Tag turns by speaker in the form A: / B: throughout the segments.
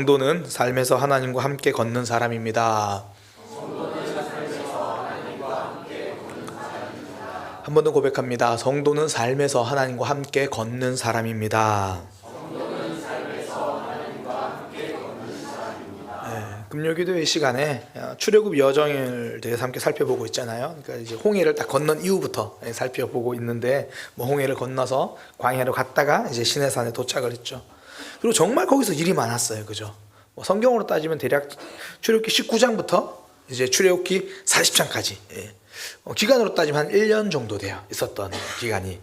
A: 성도는 삶에서 하나님과 함께 걷는 사람입니다. 한 번 더 고백합니다. 성도는 삶에서 하나님과 함께 걷는 사람입니다. 금요기도의 시간에 출애굽 여정을 대해서 함께 살펴보고 있잖아요. 그러니까 이제 홍해를 딱 건넌 이후부터 살펴보고 있는데, 홍해를 건너서 광야로 갔다가 이제 시내산에 도착을 했죠. 그리고 정말 거기서 일이 많았어요, 그죠? 성경으로 따지면 대략 출애굽기 19장부터 이제 출애굽기 40장까지 기간으로 따지면 한 1년 정도 돼요. 있었던 기간이.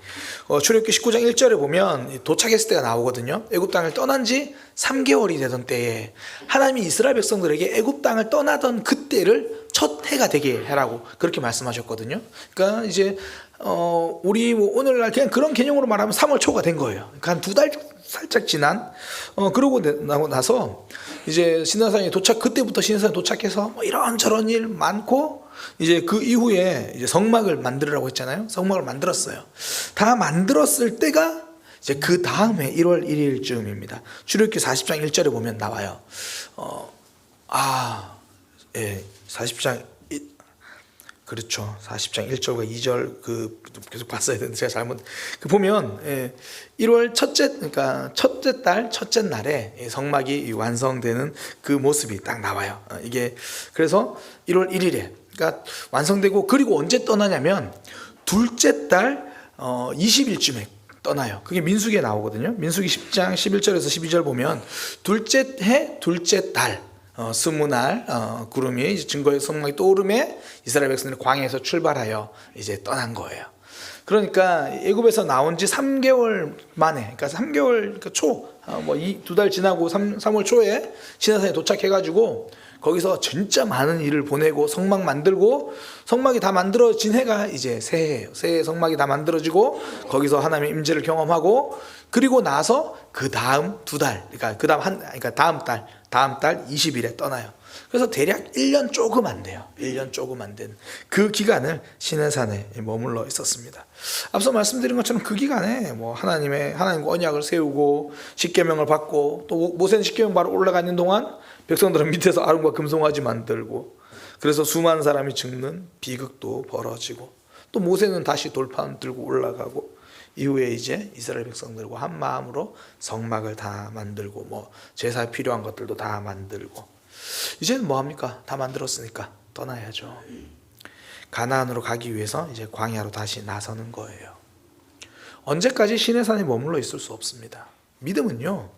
A: 출애굽기 19장 1절에 보면 도착했을 때가 나오거든요. 애굽 땅을 떠난 지 3개월이 되던 때에 하나님이 이스라엘 백성들에게 애굽 땅을 떠나던 그때를 첫 해가 되게 해라고 그렇게 말씀하셨거든요. 그러니까 이제 우리 오늘날 그냥 그런 개념으로 말하면 3월 초가 된 거예요. 그러니까 한 2달 살짝 지난 그러고 나서 이제 시내산에 그때부터 시내산에 도착해서 이런저런 일 많고, 이제 그 이후에 이제 성막을 만들으라고 했잖아요. 성막을 만들었어요. 다 만들었을 때가 이제 그 다음에 1월 1일쯤입니다. 출애굽기 40장 1절에 보면 나와요. 40장 그렇죠. 40장 1절과 2절 계속 봤어야 되는데 제가 잘못 보면 1월 첫째 달 첫째 날에 성막이 완성되는 그 모습이 딱 나와요. 이게 그래서 1월 1일에 그러니까 완성되고, 그리고 언제 떠나냐면 둘째 달 20일쯤에 떠나요. 그게 민수기에 나오거든요. 민수기 10장 11절에서 12절 보면 둘째 해 둘째 달 20날 구름이 이제 증거의 성막이 떠오름에 이스라엘 백성들이 광야에서 출발하여 이제 떠난 거예요. 그러니까 애굽에서 나온 지 3개월 만에, 그러니까 3개월 초, 2달 지나고 3월 초에 시내산에 도착해가지고 거기서 진짜 많은 일을 보내고 성막 만들고, 성막이 다 만들어진 해가 이제 새해예요. 새해 성막이 다 만들어지고 거기서 하나님의 임재를 경험하고, 그리고 나서 그 다음 2달, 그러니까 다음 달 20일에 떠나요. 그래서 대략 1년 조금 안 돼요. 1년 조금 안 된 그 기간을 시내산에 머물러 있었습니다. 앞서 말씀드린 것처럼 그 기간에 하나님과 언약을 세우고 십계명을 받고, 또 모세는 십계명 바로 올라가 있는 동안 백성들은 밑에서 아름과 금송아지 만들고, 그래서 수많은 사람이 죽는 비극도 벌어지고, 또 모세는 다시 돌판 들고 올라가고, 이후에 이제 이스라엘 백성들과 한 마음으로 성막을 다 만들고 제사에 필요한 것들도 다 만들고, 이제는 뭐합니까? 다 만들었으니까 떠나야죠. 가나안으로 가기 위해서 이제 광야로 다시 나서는 거예요. 언제까지 시내산에 머물러 있을 수 없습니다. 믿음은요,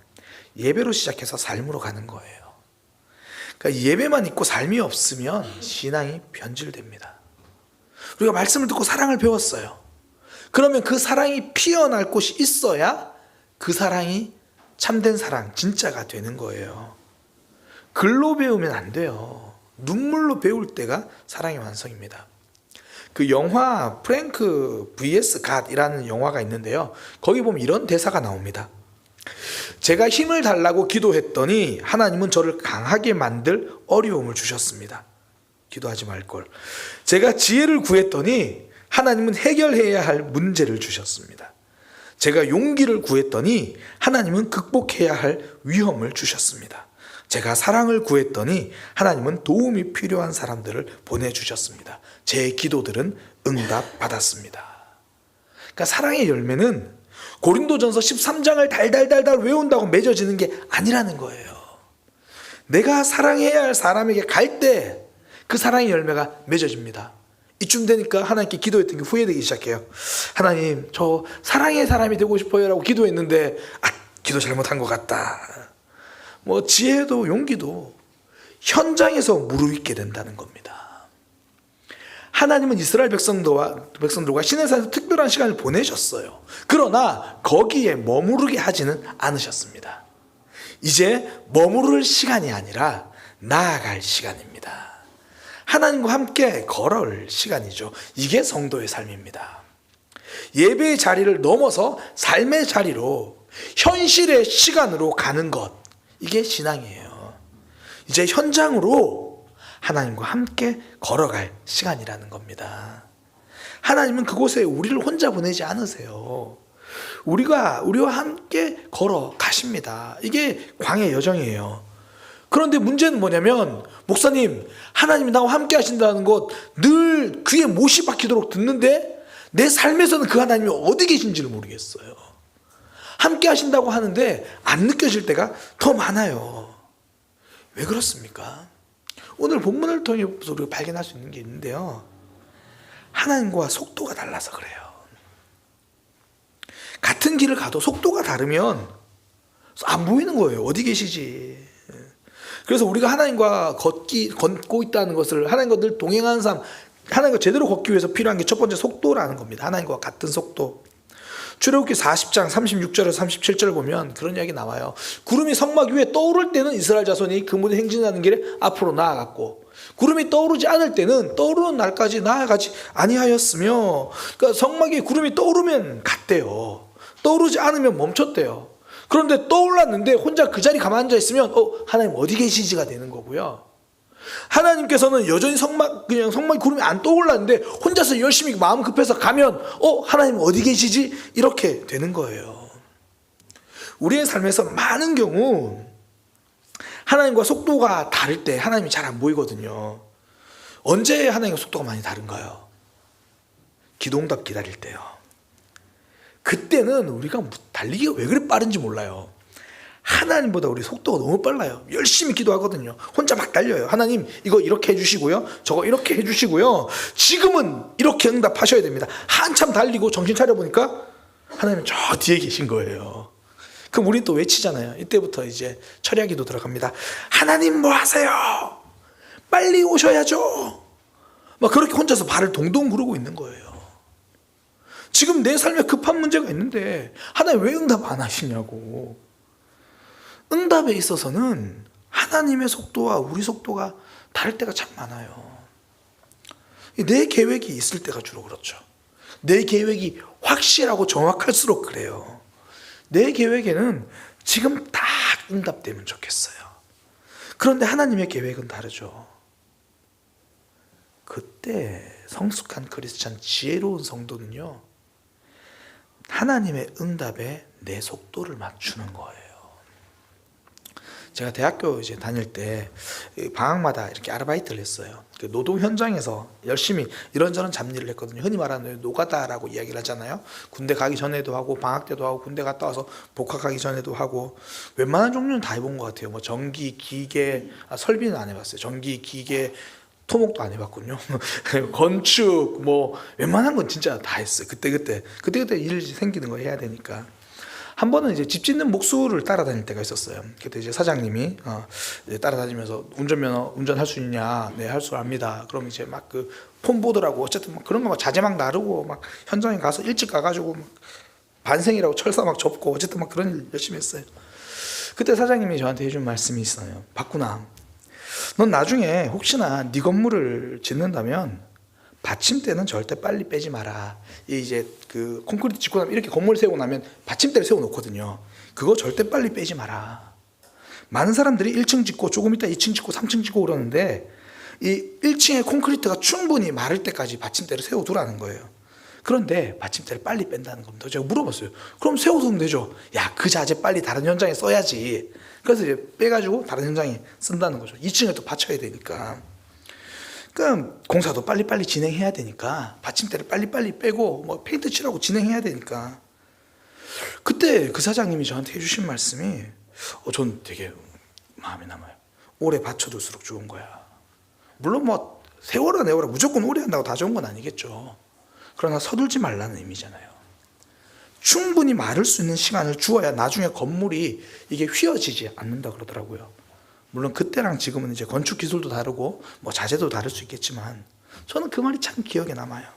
A: 예배로 시작해서 삶으로 가는 거예요. 그러니까 예배만 있고 삶이 없으면 신앙이 변질됩니다. 우리가 말씀을 듣고 사랑을 배웠어요. 그러면 그 사랑이 피어날 곳이 있어야 그 사랑이 참된 사랑, 진짜가 되는 거예요. 글로 배우면 안 돼요. 눈물로 배울 때가 사랑의 완성입니다. 그 영화 프랭크 vs 갓이라는 영화가 있는데요. 거기 보면 이런 대사가 나옵니다. 제가 힘을 달라고 기도했더니 하나님은 저를 강하게 만들 어려움을 주셨습니다. 기도하지 말걸. 제가 지혜를 구했더니 하나님은 해결해야 할 문제를 주셨습니다. 제가 용기를 구했더니 하나님은 극복해야 할 위험을 주셨습니다. 제가 사랑을 구했더니 하나님은 도움이 필요한 사람들을 보내주셨습니다. 제 기도들은 응답받았습니다. 그러니까 사랑의 열매는 고린도전서 13장을 달달달달 외운다고 맺어지는 게 아니라는 거예요. 내가 사랑해야 할 사람에게 갈 때 그 사랑의 열매가 맺어집니다. 이쯤 되니까 하나님께 기도했던 게 후회되기 시작해요. 하나님, 저 사랑의 사람이 되고 싶어요 라고 기도했는데 기도 잘못한 것 같다. 지혜도 용기도 현장에서 무르익게 된다는 겁니다. 하나님은 이스라엘 백성들과 시내산에서 특별한 시간을 보내셨어요. 그러나 거기에 머무르게 하지는 않으셨습니다. 이제 머무를 시간이 아니라 나아갈 시간입니다. 하나님과 함께 걸어올 시간이죠. 이게 성도의 삶입니다. 예배의 자리를 넘어서 삶의 자리로, 현실의 시간으로 가는 것, 이게 신앙이에요. 이제 현장으로 하나님과 함께 걸어갈 시간이라는 겁니다. 하나님은 그곳에 우리를 혼자 보내지 않으세요. 우리와 함께 걸어가십니다. 이게 광야의 여정이에요. 그런데 문제는 뭐냐면, 목사님, 하나님이 나와 함께 하신다는 것 늘 귀에 못이 박히도록 듣는데 내 삶에서는 그 하나님이 어디 계신지를 모르겠어요. 함께 하신다고 하는데 안 느껴질 때가 더 많아요. 왜 그렇습니까? 오늘 본문을 통해서 우리가 발견할 수 있는 게 있는데요, 하나님과 속도가 달라서 그래요. 같은 길을 가도 속도가 다르면 안 보이는 거예요. 어디 계시지? 그래서 우리가 하나님과 걷고 있다는 것을, 하나님과 늘 동행하는 사람, 하나님과 제대로 걷기 위해서 필요한 게 첫 번째 속도라는 겁니다. 하나님과 같은 속도. 출애굽기 40장 36절에서 37절 보면 그런 이야기 나와요. 구름이 성막 위에 떠오를 때는 이스라엘 자손이 그 모든 행진하는 길에 앞으로 나아갔고, 구름이 떠오르지 않을 때는 떠오르는 날까지 나아가지 아니하였으며, 그러니까 성막 위에 구름이 떠오르면 갔대요. 떠오르지 않으면 멈췄대요. 그런데 떠올랐는데 혼자 그 자리 가만히 앉아 있으면 하나님 어디 계시지가 되는 거고요. 하나님께서는 여전히 그냥 성막에 구름이 안 떠올랐는데 혼자서 열심히 마음 급해서 가면 하나님 어디 계시지? 이렇게 되는 거예요. 우리의 삶에서 많은 경우 하나님과 속도가 다를 때 하나님이 잘 안 보이거든요. 언제 하나님과 속도가 많이 다른가요? 기도응답 기다릴 때요. 그때는 우리가 달리기가 왜 그리 빠른지 몰라요. 하나님보다 우리 속도가 너무 빨라요. 열심히 기도하거든요. 혼자 막 달려요. 하나님 이거 이렇게 해주시고요, 저거 이렇게 해주시고요, 지금은 이렇게 응답하셔야 됩니다. 한참 달리고 정신 차려보니까 하나님은 저 뒤에 계신 거예요. 그럼 우리 또 외치잖아요. 이때부터 이제 철야기도 들어갑니다. 하나님 뭐 하세요? 빨리 오셔야죠. 막 그렇게 혼자서 발을 동동 구르고 있는 거예요. 지금 내 삶에 급한 문제가 있는데 하나님 왜 응답 안 하시냐고. 응답에 있어서는 하나님의 속도와 우리 속도가 다를 때가 참 많아요. 내 계획이 있을 때가 주로 그렇죠. 내 계획이 확실하고 정확할수록 그래요. 내 계획에는 지금 딱 응답되면 좋겠어요. 그런데 하나님의 계획은 다르죠. 그때 성숙한 크리스찬, 지혜로운 성도는요, 하나님의 응답에 내 속도를 맞추는 거예요. 제가 대학교 이제 다닐 때 방학마다 이렇게 아르바이트를 했어요. 노동 현장에서 열심히 이런저런 잡일을 했거든요. 흔히 말하는 노가다라고 이야기를 하잖아요. 군대 가기 전에도 하고 방학 때도 하고 군대 갔다 와서 복학하기 전에도 하고, 웬만한 종류는 다 해본 것 같아요. 뭐 전기, 기계, 설비는 안 해봤어요. 전기, 기계, 토목도 안 해봤군요. 건축, 뭐 웬만한 건 진짜 다 했어요. 그때 일 생기는 거 해야 되니까. 한 번은 이제 집 짓는 목수를 따라다닐 때가 있었어요. 그때 이제 사장님이 따라다니면서 운전면허 운전할 수 있냐? 네, 할 줄 압니다. 그럼 이제 막 그 폰 보더라고. 어쨌든 막 그런 거 막 자재 막 나르고 막 현장에 가서 일찍 가가지고 막 반생이라고 철사 막 접고 어쨌든 막 그런 일 열심히 했어요. 그때 사장님이 저한테 해준 말씀이 있어요. 박구나, 넌 나중에 혹시나 네 건물을 짓는다면 받침대는 절대 빨리 빼지 마라. 이제 그 콘크리트 짓고 나면 이렇게 건물 세우고 나면 받침대를 세워 놓거든요. 그거 절대 빨리 빼지 마라. 많은 사람들이 1층 짓고 조금 있다 2층 짓고 3층 짓고 그러는데 이 1층의 콘크리트가 충분히 마를 때까지 받침대를 세워 두라는 거예요. 그런데 받침대를 빨리 뺀다는 겁니다. 제가 물어봤어요. 그럼 세워두면 되죠. 야, 그 자재 빨리 다른 현장에 써야지. 그래서 이제 빼가지고 다른 현장에 쓴다는 거죠. 2층에 또 받쳐야 되니까. 그러니까 공사도 빨리빨리 진행해야 되니까 받침대를 빨리빨리 빼고 뭐 페인트 칠하고 진행해야 되니까. 그때 그 사장님이 저한테 해주신 말씀이 전 되게 마음에 남아요. 오래 받쳐둘수록 좋은 거야. 물론 뭐 세월아 내월아 무조건 오래 한다고 다 좋은 건 아니겠죠. 그러나 서둘지 말라는 의미잖아요. 충분히 마를 수 있는 시간을 주어야 나중에 건물이 이게 휘어지지 않는다 그러더라고요. 물론 그때랑 지금은 이제 건축 기술도 다르고 뭐 자재도 다를 수 있겠지만 저는 그 말이 참 기억에 남아요.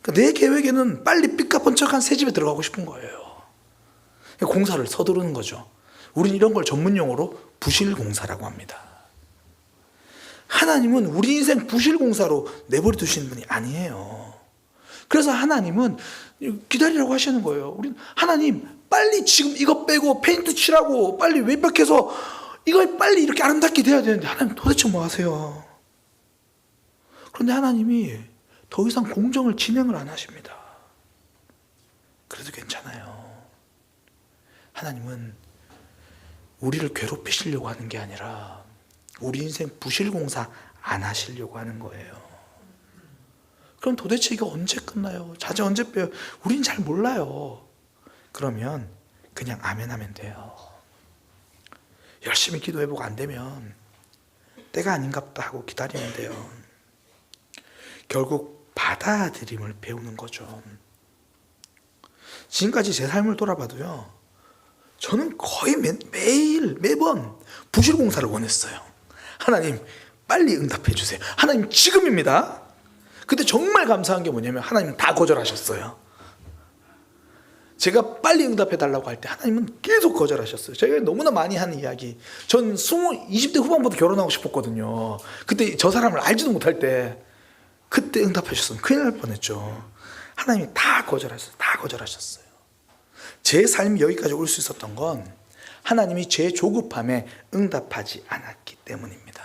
A: 그러니까 내 계획에는 빨리 삐까번쩍한 새 집에 들어가고 싶은 거예요. 공사를 서두르는 거죠. 우리는 이런 걸 전문용어로 부실공사라고 합니다. 하나님은 우리 인생 부실공사로 내버려 두시는 분이 아니에요. 그래서 하나님은 기다리라고 하시는 거예요. 우리는 하나님 빨리 지금 이거 빼고 페인트 칠하고 빨리 외벽해서 이거 빨리 이렇게 아름답게 돼야 되는데 하나님 도대체 뭐 하세요? 그런데 하나님이 더 이상 공정을 진행을 안 하십니다. 그래도 괜찮아요. 하나님은 우리를 괴롭히시려고 하는 게 아니라 우리 인생 부실공사 안 하시려고 하는 거예요. 그럼 도대체 이거 언제 끝나요? 자제 언제 빼요? 우린 잘 몰라요. 그러면 그냥 아멘 하면 돼요. 열심히 기도해보고 안 되면 때가 아닌갑다 하고 기다리면 돼요. 결국 받아들임을 배우는 거죠. 지금까지 제 삶을 돌아봐도요, 저는 거의 매번 부실공사를 원했어요. 하나님 빨리 응답해 주세요. 하나님 지금입니다. 근데 정말 감사한 게 뭐냐면 하나님은 다 거절하셨어요. 제가 빨리 응답해 달라고 할 때 하나님은 계속 거절하셨어요. 제가 너무나 많이 하는 이야기. 전 20대 후반부터 결혼하고 싶었거든요. 그때 저 사람을 알지도 못할 때 그때 응답해 주셨으면 큰일 날 뻔했죠. 하나님이 다 거절하셨어요. 다 거절하셨어요. 제 삶이 여기까지 올 수 있었던 건 하나님이 제 조급함에 응답하지 않았기 때문입니다.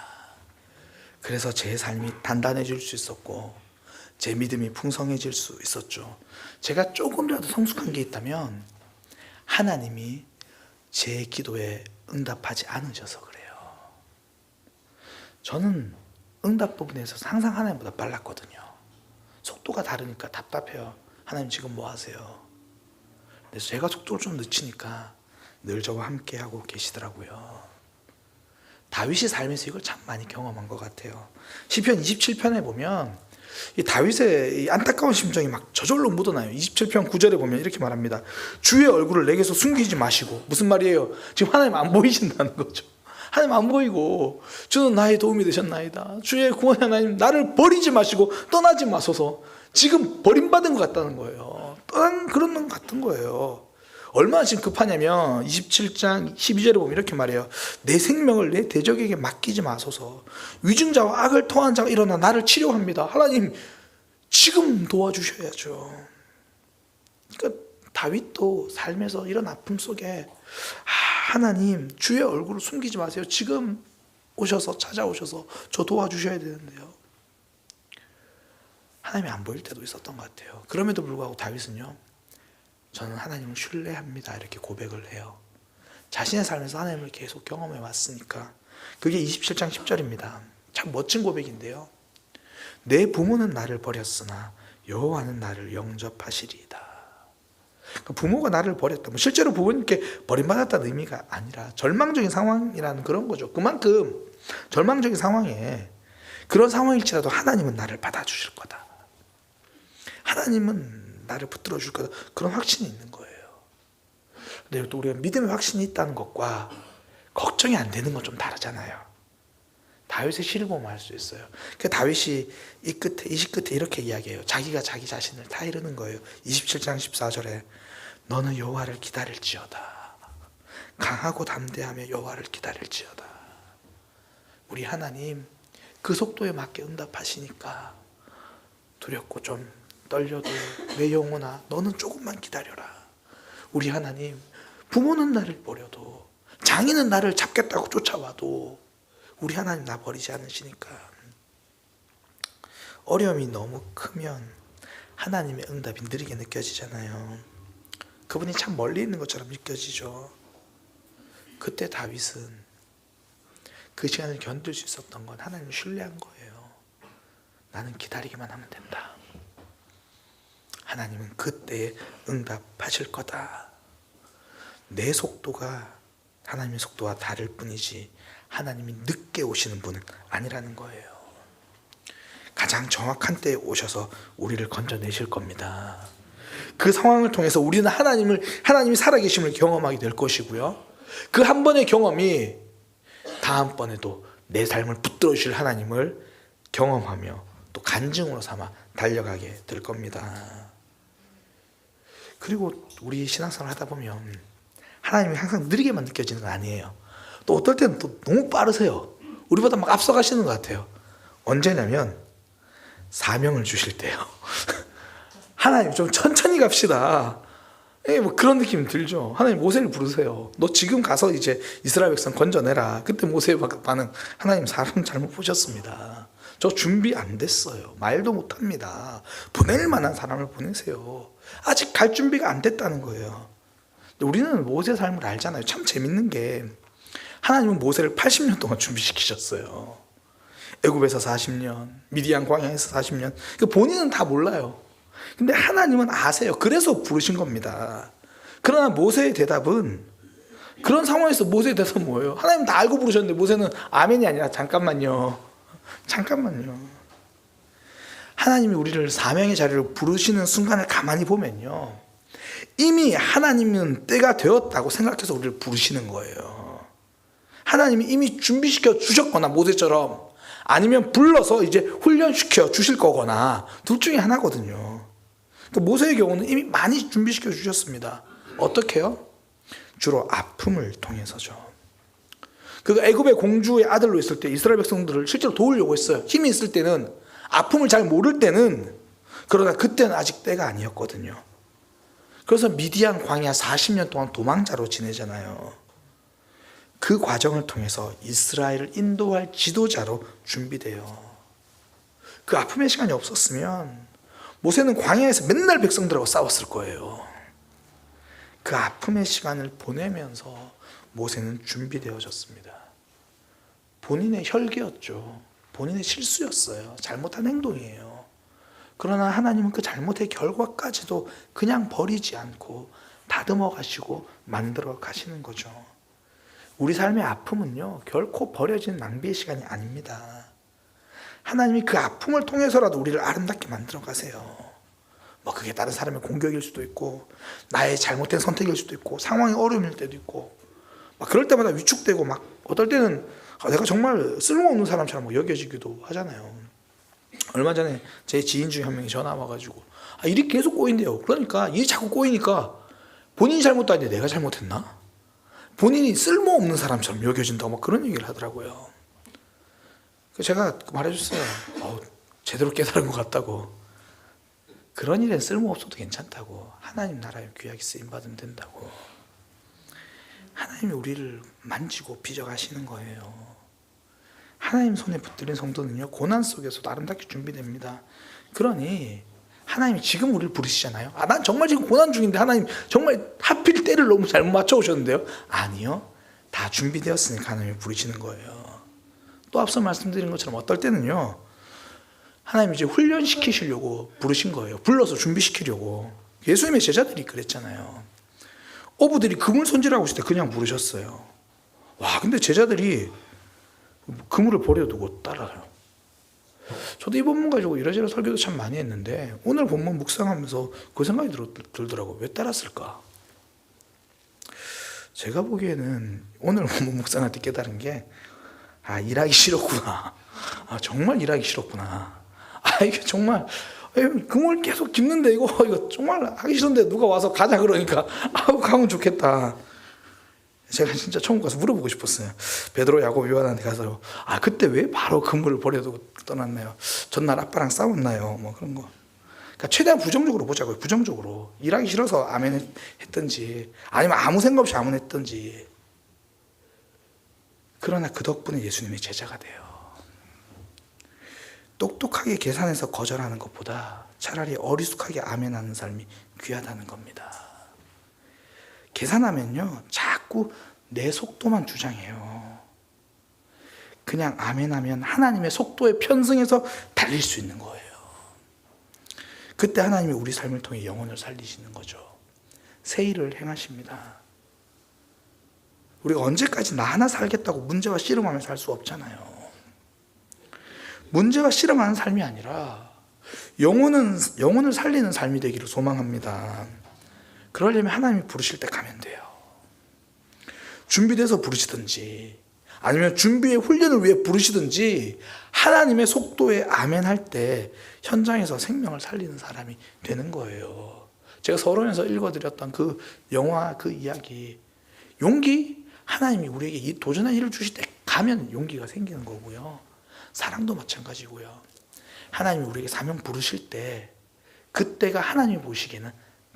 A: 그래서 제 삶이 단단해질 수 있었고 제 믿음이 풍성해질 수 있었죠. 제가 조금이라도 성숙한 게 있다면 하나님이 제 기도에 응답하지 않으셔서 그래요. 저는 응답 부분에 있어서 항상 하나님보다 빨랐거든요. 속도가 다르니까 답답해요. 하나님 지금 뭐 하세요? 그래서 제가 속도를 좀 늦추니까 늘 저와 함께하고 계시더라고요. 다윗이 살면서 이걸 참 많이 경험한 것 같아요. 시편 27편에 보면 이 다윗의 이 안타까운 심정이 막 저절로 묻어나요. 27편 9절에 보면 이렇게 말합니다. 주의 얼굴을 내게서 숨기지 마시고. 무슨 말이에요? 지금 하나님 안 보이신다는 거죠. 하나님 안 보이고 주는 나의 도움이 되셨나이다. 주의 구원 하나님 나를 버리지 마시고 떠나지 마소서. 지금 버림받은 것 같다는 거예요. 떠난 그런 것 같은 거예요. 얼마나 지금 급하냐면 27장 12절에 보면 이렇게 말해요. 내 생명을 내 대적에게 맡기지 마소서. 위증자와 악을 통한 자가 일어나 나를 치료합니다. 하나님 지금 도와주셔야죠. 그러니까 다윗도 삶에서 이런 아픔 속에 하나님 주의 얼굴을 숨기지 마세요. 지금 오셔서 찾아오셔서 저 도와주셔야 되는데요. 하나님이 안 보일 때도 있었던 것 같아요. 그럼에도 불구하고 다윗은요, 저는 하나님을 신뢰합니다 이렇게 고백을 해요. 자신의 삶에서 하나님을 계속 경험해 왔으니까. 그게 27장 10절입니다. 참 멋진 고백인데요. 내 부모는 나를 버렸으나 여호와는 나를 영접하시리이다. 부모가 나를 버렸다. 실제로 부모님께 버림받았다는 의미가 아니라 절망적인 상황이라는 그런 거죠. 그만큼 절망적인 상황에 그런 상황일지라도 하나님은 나를 받아주실 거다. 하나님은 나를 붙들어 줄 거다. 그런 확신이 있는 거예요. 근데 또 우리가 믿음의 확신이 있다는 것과 걱정이 안 되는 건 좀 다르잖아요. 다윗의 시를 보면 알 수 있어요. 그 다윗이 이 시 끝에 이렇게 이야기해요. 자기가 자기 자신을 다 이르는 거예요. 27장 14절에 너는 여호와를 기다릴지어다. 강하고 담대하며 여호와를 기다릴지어다. 우리 하나님 그 속도에 맞게 응답하시니까 두렵고 좀 떨려도 내 영혼아 너는 조금만 기다려라. 우리 하나님 부모는 나를 버려도 장인은 나를 잡겠다고 쫓아와도 우리 하나님 나 버리지 않으시니까. 어려움이 너무 크면 하나님의 응답이 느리게 느껴지잖아요. 그분이 참 멀리 있는 것처럼 느껴지죠. 그때 다윗은 그 시간을 견딜 수 있었던 건 하나님을 신뢰한 거예요. 나는 기다리기만 하면 된다. 하나님은 그때에 응답하실 거다. 내 속도가 하나님의 속도와 다를 뿐이지 하나님이 늦게 오시는 분은 아니라는 거예요. 가장 정확한 때에 오셔서 우리를 건져내실 겁니다. 그 상황을 통해서 우리는 하나님이 살아계심을 경험하게 될 것이고요. 그 한 번의 경험이 다음번에도 내 삶을 붙들어 주실 하나님을 경험하며 또 간증으로 삼아 달려가게 될 겁니다. 그리고 우리 신앙생활을 하다 보면 하나님이 항상 느리게만 느껴지는 건 아니에요. 또 어떨 때는 또 너무 빠르세요. 우리보다 막 앞서가시는 것 같아요. 언제냐면 사명을 주실 때요. 하나님 좀 천천히 갑시다. 뭐 그런 느낌이 들죠. 하나님 모세를 부르세요. 너 지금 가서 이제 이스라엘 백성 건져내라. 그때 모세의 반응, 하나님 사람 잘못 보셨습니다. 저 준비 안 됐어요. 말도 못합니다. 보낼 만한 사람을 보내세요. 아직 갈 준비가 안 됐다는 거예요. 우리는 모세 삶을 알잖아요. 참 재밌는 게 하나님은 모세를 80년 동안 준비시키셨어요. 애굽에서 40년, 미디안 광야에서 40년. 본인은 다 몰라요. 근데 하나님은 아세요. 그래서 부르신 겁니다. 그러나 모세의 대답은, 그런 상황에서 모세의 대답은 뭐예요? 하나님 다 알고 부르셨는데 모세는 아멘이 아니라 잠깐만요. 하나님이 우리를 사명의 자리로 부르시는 순간을 가만히 보면요, 이미 하나님은 때가 되었다고 생각해서 우리를 부르시는 거예요. 하나님이 이미 준비시켜 주셨거나 모세처럼, 아니면 불러서 이제 훈련시켜 주실 거거나, 둘 중에 하나거든요. 그러니까 모세의 경우는 이미 많이 준비시켜 주셨습니다. 어떻게요? 주로 아픔을 통해서죠. 그 애굽의 공주의 아들로 있을 때 이스라엘 백성들을 실제로 도우려고 했어요. 힘이 있을 때는, 아픔을 잘 모를 때는. 그러나 그때는 아직 때가 아니었거든요. 그래서 미디안 광야 40년 동안 도망자로 지내잖아요. 그 과정을 통해서 이스라엘을 인도할 지도자로 준비돼요. 그 아픔의 시간이 없었으면 모세는 광야에서 맨날 백성들하고 싸웠을 거예요. 그 아픔의 시간을 보내면서 모세는 준비되어졌습니다. 본인의 혈기였죠. 본인의 실수였어요. 잘못한 행동이에요. 그러나 하나님은 그 잘못의 결과까지도 그냥 버리지 않고 다듬어 가시고 만들어 가시는 거죠. 우리 삶의 아픔은요, 결코 버려진 낭비의 시간이 아닙니다. 하나님이 그 아픔을 통해서라도 우리를 아름답게 만들어 가세요. 그게 다른 사람의 공격일 수도 있고, 나의 잘못된 선택일 수도 있고, 상황이 어려움일 때도 있고, 그럴 때마다 위축되고, 어떨 때는 내가 정말 쓸모없는 사람처럼 여겨지기도 하잖아요. 얼마 전에 제 지인 중에 한 명이 전화 와가지고, 일이 계속 꼬인대요. 그러니까 일이 자꾸 꼬이니까 본인이 잘못도 아닌데 내가 잘못했나? 본인이 쓸모없는 사람처럼 여겨진다고 그런 얘기를 하더라고요. 제가 말해줬어요. 제대로 깨달은 것 같다고. 그런 일엔 쓸모없어도 괜찮다고. 하나님 나라에 귀하게 쓰임받으면 된다고. 하나님이 우리를 만지고 빚어가시는 거예요. 하나님 손에 붙들린 성도는요, 고난 속에서도 아름답게 준비됩니다. 그러니 하나님이 지금 우리를 부르시잖아요. 난 정말 지금 고난 중인데 하나님 정말 하필 때를 너무 잘못 맞춰오셨는데요. 아니요, 다 준비되었으니까 하나님이 부르시는 거예요. 또 앞서 말씀드린 것처럼 어떨 때는요, 하나님이 이제 훈련시키시려고 부르신 거예요. 불러서 준비시키려고. 예수님의 제자들이 그랬잖아요. 어부들이 그물 손질하고 있을 때 그냥 부르셨어요. 근데 제자들이 그물을 버려두고 따라요. 저도 이 본문 가지고 이러저러 설교도 참 많이 했는데, 오늘 본문 묵상하면서 그 생각이 들더라고요. 왜 따랐을까? 제가 보기에는 오늘 본문 묵상할 때 깨달은 게, 일하기 싫었구나. 정말 일하기 싫었구나. 이게 정말 그물 계속 깁는데 이거 정말 하기 싫은데 누가 와서 가자 그러니까 가면 좋겠다. 제가 진짜 처음 가서 물어보고 싶었어요. 베드로, 야고보, 요한한테 가서 그때 왜 바로 그물을 버려두고 떠났나요? 전날 아빠랑 싸웠나요? 그런 거. 그러니까 최대한 부정적으로 보자고요. 부정적으로. 일하기 싫어서 아멘 했든지, 아니면 아무 생각 없이 아멘 했든지. 그러나 그 덕분에 예수님의 제자가 돼요. 똑똑하게 계산해서 거절하는 것보다 차라리 어리숙하게 아멘하는 삶이 귀하다는 겁니다. 계산하면요, 자꾸 내 속도만 주장해요. 그냥 아멘하면 하나님의 속도에 편승해서 달릴 수 있는 거예요. 그때 하나님이 우리 삶을 통해 영혼을 살리시는 거죠. 새 일을 행하십니다. 우리가 언제까지 나 하나 살겠다고 문제와 씨름하며 살 수 없잖아요. 문제와 씨름하는 삶이 아니라 영혼을 살리는 삶이 되기를 소망합니다. 그러려면 하나님이 부르실 때 가면 돼요. 준비돼서 부르시든지, 아니면 준비의 훈련을 위해 부르시든지, 하나님의 속도에 아멘할 때 현장에서 생명을 살리는 사람이 되는 거예요. 제가 서론에서 읽어드렸던 그 영화, 그 이야기, 용기, 하나님이 우리에게 이 도전한 일을 주실 때 가면 용기가 생기는 거고요. 사랑도 마찬가지고요. 하나님이 우리에게 사명 부르실 때, 그때가 하나님이 보시기에는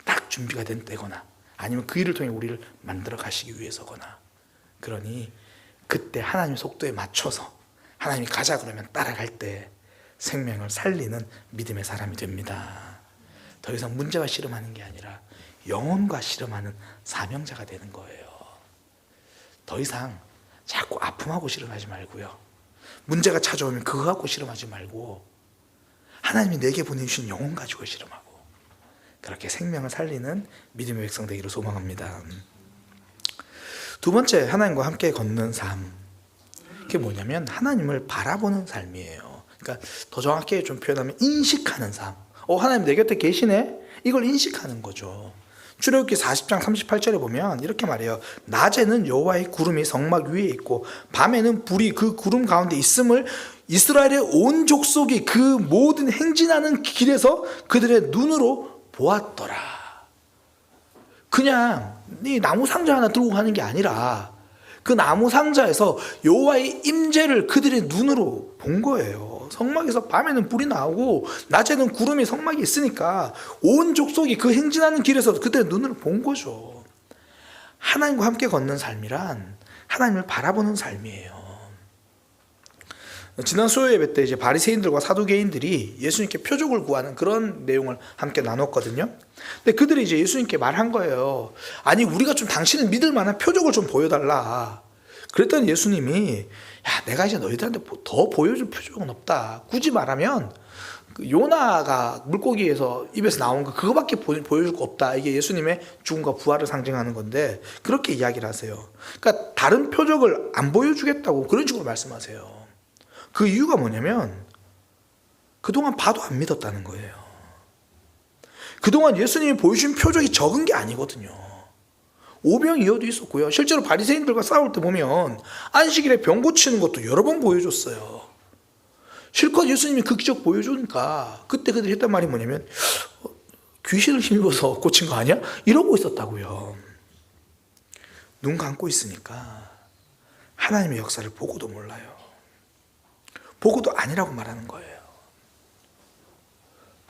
A: 딱 준비가 된 때거나, 아니면 그 일을 통해 우리를 만들어 가시기 위해서거나. 그러니 그때 하나님의 속도에 맞춰서 하나님이 가자 그러면 따라갈 때 생명을 살리는 믿음의 사람이 됩니다. 더 이상 문제와 씨름하는 게 아니라 영혼과 씨름하는 사명자가 되는 거예요. 더 이상 자꾸 아픔하고 씨름하지 말고요. 문제가 찾아오면 그거 갖고 씨름하지 말고 하나님이 내게 보내주신 영혼 가지고 씨름하고 그렇게 생명을 살리는 믿음의 백성 되기를 소망합니다. 두 번째, 하나님과 함께 걷는 삶. 그게 뭐냐면 하나님을 바라보는 삶이에요. 그러니까 더 정확하게 좀 표현하면 인식하는 삶. 하나님 내 곁에 계시네? 이걸 인식하는 거죠. 출애굽기 40장 38절에 보면 이렇게 말해요. 낮에는 여호와의 구름이 성막 위에 있고 밤에는 불이 그 구름 가운데 있음을 이스라엘의 온 족속이 그 모든 행진하는 길에서 그들의 눈으로 보았더라. 그냥 이 나무 상자 하나 들고 가는 게 아니라 그 나무 상자에서 여호와의 임재를 그들의 눈으로 본 거예요. 성막에서 밤에는 불이 나오고 낮에는 구름이 성막에 있으니까 온 족속이 그 행진하는 길에서 그들의 눈을 본 거죠. 하나님과 함께 걷는 삶이란 하나님을 바라보는 삶이에요. 지난 수요 예배 때 이제 바리새인들과 사두개인들이 예수님께 표적을 구하는 그런 내용을 함께 나눴거든요. 근데 그들이 이제 예수님께 말한 거예요. 아니 우리가 좀 당신을 믿을 만한 표적을 좀 보여달라. 그랬더니 예수님이 야 내가 이제 너희들한테 더 보여줄 표적은 없다. 굳이 말하면 요나가 물고기에서 입에서 나온 거 그거밖에 보여줄 거 없다. 이게 예수님의 죽음과 부활을 상징하는 건데 그렇게 이야기를 하세요. 그러니까 다른 표적을 안 보여주겠다고 그런 식으로 말씀하세요. 그 이유가 뭐냐면 그동안 봐도 안 믿었다는 거예요. 그동안 예수님이 보여준 표적이 적은 게 아니거든요. 오병이어도 있었고요. 실제로 바리새인들과 싸울 때 보면 안식일에 병 고치는 것도 여러 번 보여줬어요. 실컷 예수님이 그 기적 보여주니까 그때 그들이 했단 말이 뭐냐면 귀신을 힘입어서 고친 거 아니야? 이러고 있었다고요. 눈 감고 있으니까 하나님의 역사를 보고도 몰라요. 보고도 아니라고 말하는 거예요.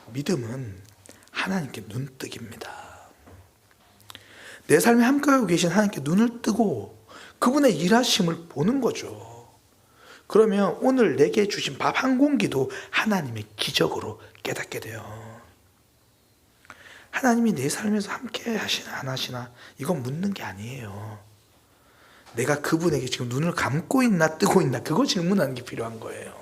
A: 믿음은 하나님께 눈뜨기입니다. 내 삶에 함께하고 계신 하나님께 눈을 뜨고 그분의 일하심을 보는 거죠. 그러면 오늘 내게 주신 밥 한 공기도 하나님의 기적으로 깨닫게 돼요. 하나님이 내 삶에서 함께 하시나 안 하시나 이건 묻는 게 아니에요. 내가 그분에게 지금 눈을 감고 있나 뜨고 있나 그거 질문하는 게 필요한 거예요.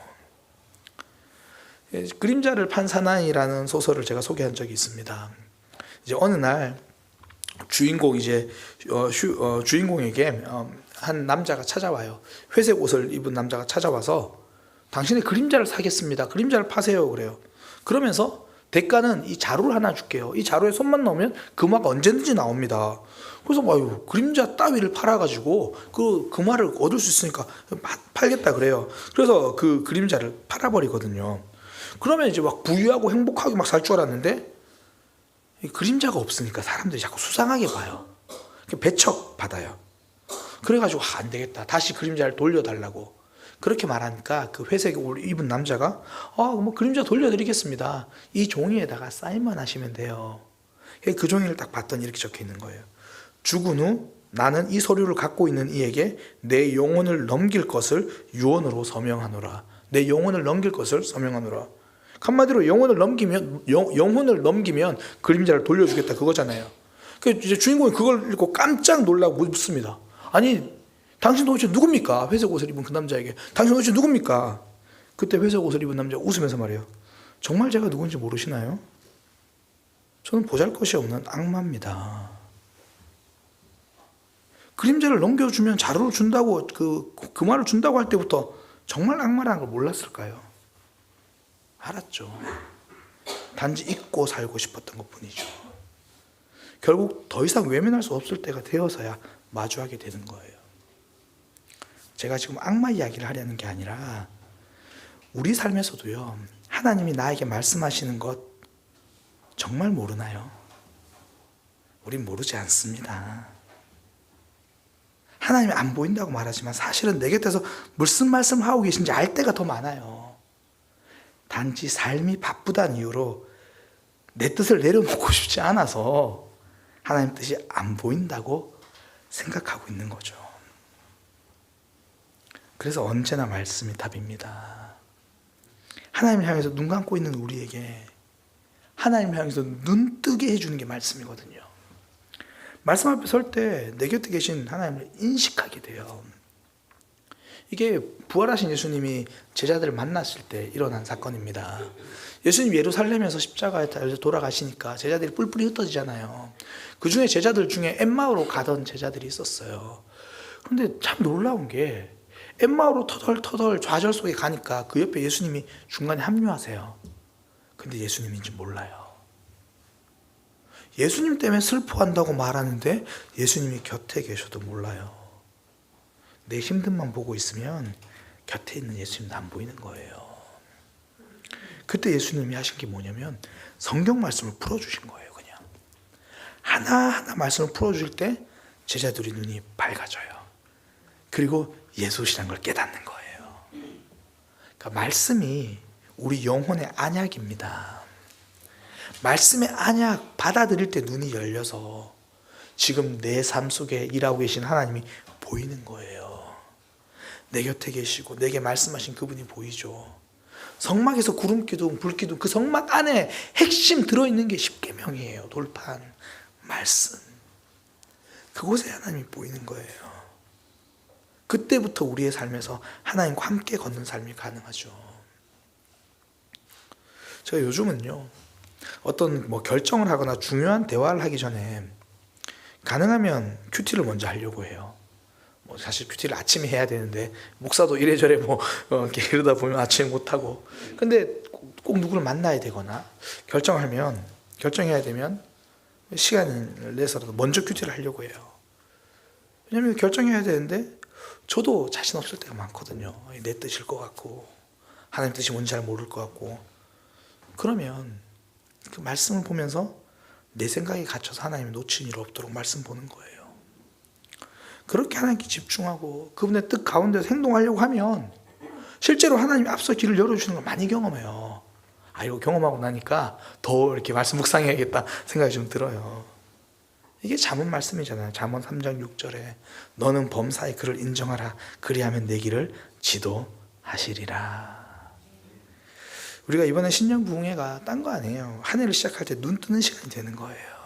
A: 그림자를 판 사나이라는 소설을 제가 소개한 적이 있습니다. 이제 어느 날 주인공에게 한 남자가 찾아와요. 회색 옷을 입은 남자가 찾아와서 당신의 그림자를 사겠습니다. 그림자를 파세요. 그래요. 그러면서 대가는 이 자루를 하나 줄게요. 이 자루에 손만 넣으면 금화가 언제든지 나옵니다. 그래서 그림자 따위를 팔아가지고 그 금화를 얻을 수 있으니까 팔겠다 그래요. 그래서 그 그림자를 팔아버리거든요. 그러면 이제 막 부유하고 행복하게 막 살 줄 알았는데 그림자가 없으니까 사람들이 자꾸 수상하게 봐요. 배척 받아요. 그래가지고 안 되겠다. 다시 그림자를 돌려달라고 그렇게 말하니까 그 회색 옷을 입은 남자가 그림자 돌려드리겠습니다. 이 종이에다가 사인만 하시면 돼요. 그 종이를 딱 봤더니 이렇게 적혀 있는 거예요. 죽은 후 나는 이 서류를 갖고 있는 이에게 내 영혼을 넘길 것을 유언으로 서명하노라. 내 영혼을 넘길 것을 서명하노라. 한마디로 영혼을 넘기면 그림자를 돌려주겠다 그거잖아요. 이제 주인공이 그걸 읽고 깜짝 놀라고 묻습니다. 아니 당신 도대체 누굽니까? 회색 옷을 입은 그 남자에게 당신 도대체 누굽니까? 그때 회색 옷을 입은 남자가 웃으면서 말해요. 정말 제가 누군지 모르시나요? 저는 보잘것이 없는 악마입니다. 그림자를 넘겨주면 자루를 준다고 그 말을 준다고 할 때부터 정말 악마라는 걸 몰랐을까요? 알았죠. 단지 잊고 살고 싶었던 것뿐이죠. 결국 더 이상 외면할 수 없을 때가 되어서야 마주하게 되는 거예요. 제가 지금 악마 이야기를 하려는 게 아니라 우리 삶에서도요. 하나님이 나에게 말씀하시는 것 정말 모르나요? 우린 모르지 않습니다. 하나님이 안 보인다고 말하지만 사실은 내 곁에서 무슨 말씀을 하고 계신지 알 때가 더 많아요. 단지 삶이 바쁘다는 이유로 내 뜻을 내려놓고 싶지 않아서 하나님 뜻이 안 보인다고 생각하고 있는 거죠. 그래서 언제나 말씀이 답입니다. 하나님을 향해서 눈 감고 있는 우리에게 하나님을 향해서 눈 뜨게 해주는 게 말씀이거든요. 말씀 앞에 설 때 내 곁에 계신 하나님을 인식하게 돼요. 이게 부활하신 예수님이 제자들을 만났을 때 일어난 사건입니다. 예수님 예루살렘에서 십자가에 달려 돌아가시니까 제자들이 뿔뿔이 흩어지잖아요. 그 중에 제자들 중에 엠마오로 가던 제자들이 있었어요. 그런데 참 놀라운 게 엠마오로 터덜터덜 좌절 속에 가니까 그 옆에 예수님이 중간에 합류하세요. 근데 예수님인지 몰라요. 예수님 때문에 슬퍼한다고 말하는데 예수님이 곁에 계셔도 몰라요. 내 힘듦만 보고 있으면 곁에 있는 예수님도 안 보이는 거예요. 그때 예수님이 하신 게 뭐냐면 성경 말씀을 풀어주신 거예요. 그냥 하나하나 말씀을 풀어줄 때 제자들이 눈이 밝아져요. 그리고 예수시라는 걸 깨닫는 거예요. 그러니까 말씀이 우리 영혼의 안약입니다. 말씀의 안약 받아들일 때 눈이 열려서 지금 내 삶 속에 일하고 계신 하나님이 보이는 거예요. 내 곁에 계시고 내게 말씀하신 그분이 보이죠. 성막에서 구름기둥, 불기둥, 그 성막 안에 핵심 들어있는 게 십계명이에요. 돌판, 말씀. 그곳에 하나님이 보이는 거예요. 그때부터 우리의 삶에서 하나님과 함께 걷는 삶이 가능하죠. 제가 요즘은요, 어떤 결정을 하거나 중요한 대화를 하기 전에 가능하면 큐티를 먼저 하려고 해요. 사실 큐티를 아침에 해야 되는데 목사도 이래저래 이렇게 이러다 보면 아침에 못 하고, 근데 꼭 누구를 만나야 되거나 결정해야 되면 시간을 내서라도 먼저 큐티를 하려고 해요. 왜냐하면 결정해야 되는데 저도 자신 없을 때가 많거든요. 내 뜻일 것 같고 하나님 뜻이 뭔지 잘 모를 것 같고, 그러면 그 말씀을 보면서 내 생각에 갇혀서 하나님이 놓친 일 없도록 말씀 보는 거예요. 그렇게 하나님께 집중하고 그분의 뜻 가운데서 행동하려고 하면 실제로 하나님이 앞서 길을 열어주시는 걸 많이 경험해요. 이거 경험하고 나니까 더 이렇게 말씀 묵상해야겠다 생각이 좀 들어요. 이게 잠언 말씀이잖아요. 잠언 3장 6절에 너는 범사의 그를 인정하라. 그리하면 내 길을 지도하시리라. 우리가 이번에 신년 부흥회가 딴 거 아니에요. 한 해를 시작할 때 눈 뜨는 시간이 되는 거예요.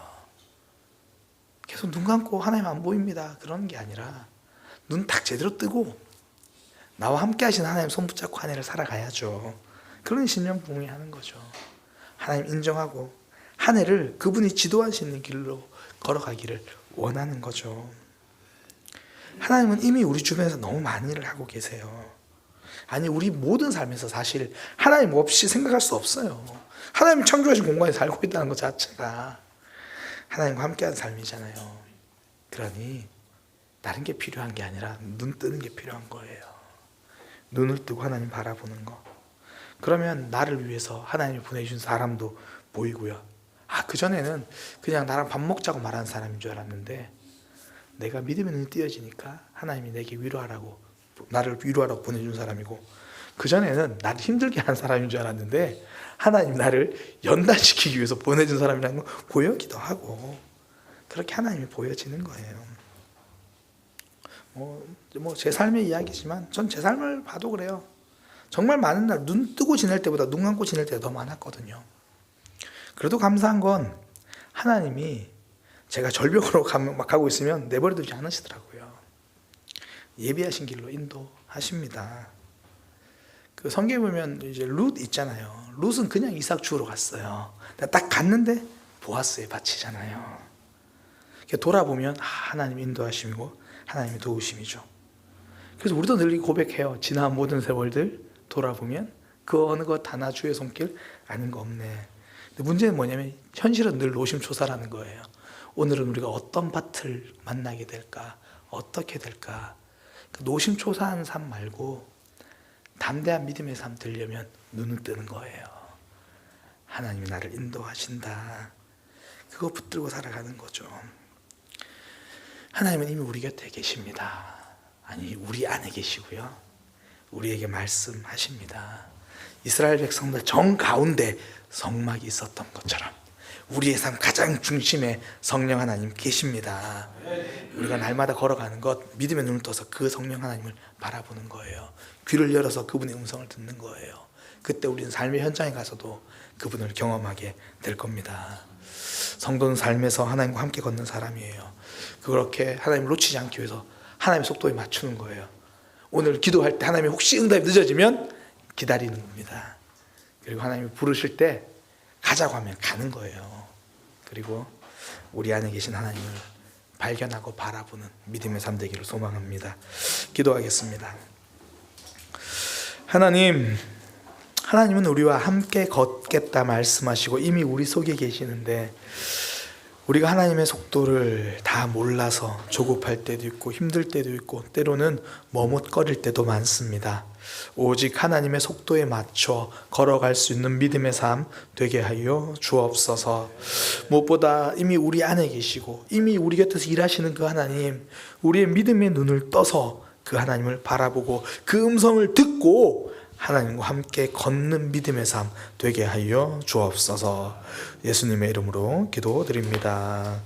A: 계속 눈 감고 하나님 안 보입니다, 그런 게 아니라 눈 딱 제대로 뜨고 나와 함께 하시는 하나님 손 붙잡고 한 해를 살아가야죠. 그런 신년 부흥회 하는 거죠. 하나님 인정하고 한 해를 그분이 지도하시는 길로 걸어가기를 원하는 거죠. 하나님은 이미 우리 주변에서 너무 많은 일을 하고 계세요. 우리 모든 삶에서 사실 하나님 없이 생각할 수 없어요. 하나님이 창조하신 공간에 살고 있다는 것 자체가 하나님과 함께하는 삶이잖아요. 그러니 다른 게 필요한 게 아니라 눈 뜨는 게 필요한 거예요. 눈을 뜨고 하나님 바라보는 거. 그러면 나를 위해서 하나님이 보내주신 사람도 보이고요. 그전에는 그냥 나랑 밥 먹자고 말하는 사람인 줄 알았는데 내가 믿음의 눈이 띄어지니까 하나님이 내게 나를 위로하라고 보내준 사람이고, 그전에는 나를 힘들게 한 사람인 줄 알았는데 하나님 나를 연단시키기 위해서 보내준 사람이라는 거 보여기도 하고, 그렇게 하나님이 보여지는 거예요. 제 삶의 이야기지만 전 제 삶을 봐도 그래요. 정말 많은 날 눈 뜨고 지낼 때보다 눈 감고 지낼 때가 더 많았거든요. 그래도 감사한 건 하나님이 제가 절벽으로 가고 있으면 내버려 두지 않으시더라고요. 예비하신 길로 인도하십니다. 그 성경에 보면 이제 룻 있잖아요. 룻은 그냥 이삭 주우러 갔어요. 딱 갔는데 보아스의 밭이잖아요. 돌아보면 하나님 인도하심이고 하나님의 도우심이죠. 그래서 우리도 늘 고백해요. 지난 모든 세월들 돌아보면 그 어느 것 하나 주의 손길 아닌 거 없네. 근데 문제는 뭐냐면 현실은 늘 노심초사라는 거예요. 오늘은 우리가 어떤 밭을 만나게 될까? 어떻게 될까? 노심초사하는 삶 말고 담대한 믿음의 삶 들려면 눈을 뜨는 거예요. 하나님이 나를 인도하신다. 그거 붙들고 살아가는 거죠. 하나님은 이미 우리 곁에 계십니다. 우리 안에 계시고요. 우리에게 말씀하십니다. 이스라엘 백성들 정 가운데 성막이 있었던 것처럼 우리의 삶 가장 중심에 성령 하나님 계십니다. 우리가 날마다 걸어가는 것, 믿음의 눈을 떠서 그 성령 하나님을 바라보는 거예요. 귀를 열어서 그분의 음성을 듣는 거예요. 그때 우리는 삶의 현장에 가서도 그분을 경험하게 될 겁니다. 성도는 삶에서 하나님과 함께 걷는 사람이에요. 그렇게 하나님을 놓치지 않기 위해서 하나님의 속도에 맞추는 거예요. 오늘 기도할 때 하나님이 혹시 응답이 늦어지면 기다리는 겁니다. 그리고 하나님이 부르실 때 가자고 하면 가는 거예요. 그리고 우리 안에 계신 하나님을 발견하고 바라보는 믿음의 삶 되기를 소망합니다. 기도하겠습니다. 하나님은 우리와 함께 걷겠다 말씀하시고 이미 우리 속에 계시는데 우리가 하나님의 속도를 다 몰라서 조급할 때도 있고 힘들 때도 있고 때로는 머뭇거릴 때도 많습니다. 오직 하나님의 속도에 맞춰 걸어갈 수 있는 믿음의 삶 되게 하여 주옵소서. 무엇보다 이미 우리 안에 계시고 이미 우리 곁에서 일하시는 그 하나님, 우리의 믿음의 눈을 떠서 그 하나님을 바라보고 그 음성을 듣고 하나님과 함께 걷는 믿음의 삶 되게 하여 주옵소서. 예수님의 이름으로 기도드립니다.